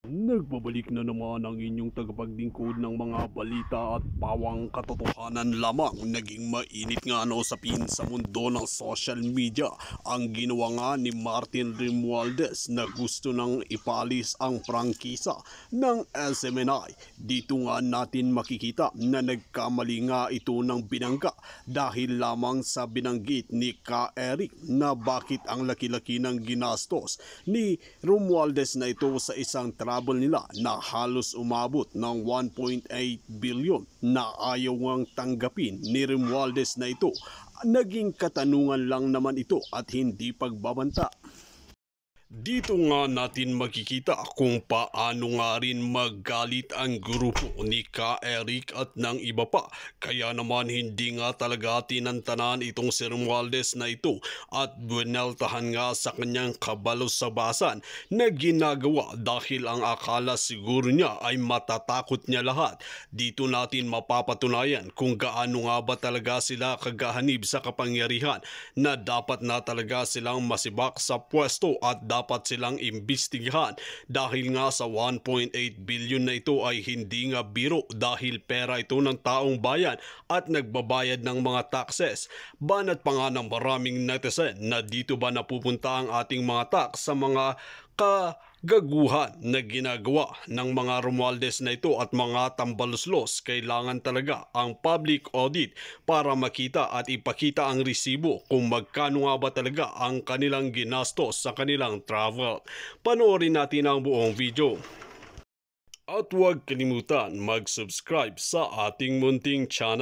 Nagbabalik na naman ang inyong tagapaglingkod ng mga balita at pawang katotohanan lamang. Naging mainit nga usapin sa mundo ng social media ang ginawa nga ni Martin Romualdez na gusto nang ipalis ang prangkisa ng SMNI. Dito nga natin makikita na nagkamali nga ito ng binangga dahil lamang sa binanggit ni Ka Eric na bakit ang laki-laki ng ginastos ni Romualdez na ito sa isang travel nila na halos umabot ng 1.8 billion na ayaw ngang tanggapin ni Romualdez na ito. Naging katanungan lang naman ito at hindi pagbabanta. Dito nga natin makikita kung paano nga rin maggalit ang grupo ni Ka Eric at ng iba pa. Kaya naman hindi nga talaga tinantanan itong si Romualdez na ito at buweltahan nga sa kanyang kabalosabasan na ginagawa dahil ang akala siguro niya ay matatakot niya lahat. Dito natin mapapatunayan kung gaano nga ba talaga sila kagahanib sa kapangyarihan na dapat na talaga silang masibak sa pwesto at dapat silang imbestigahan dahil nga sa 1.8 billion na ito ay hindi nga biro dahil pera ito ng taong bayan at nagbabayad ng mga taxes. Banat pa nga ng maraming netizen na dito ba napupunta ang ating mga tax sa mga kagaguhan na ginagawa ng mga Romualdez na ito at mga tambaluslos. Kailangan talaga ang public audit para makita at ipakita ang resibo kung magkano nga ba talaga ang kanilang ginastos sa kanilang travel. Panoorin natin ang buong video. At huwag kalimutan mag-subscribe sa ating munting channel.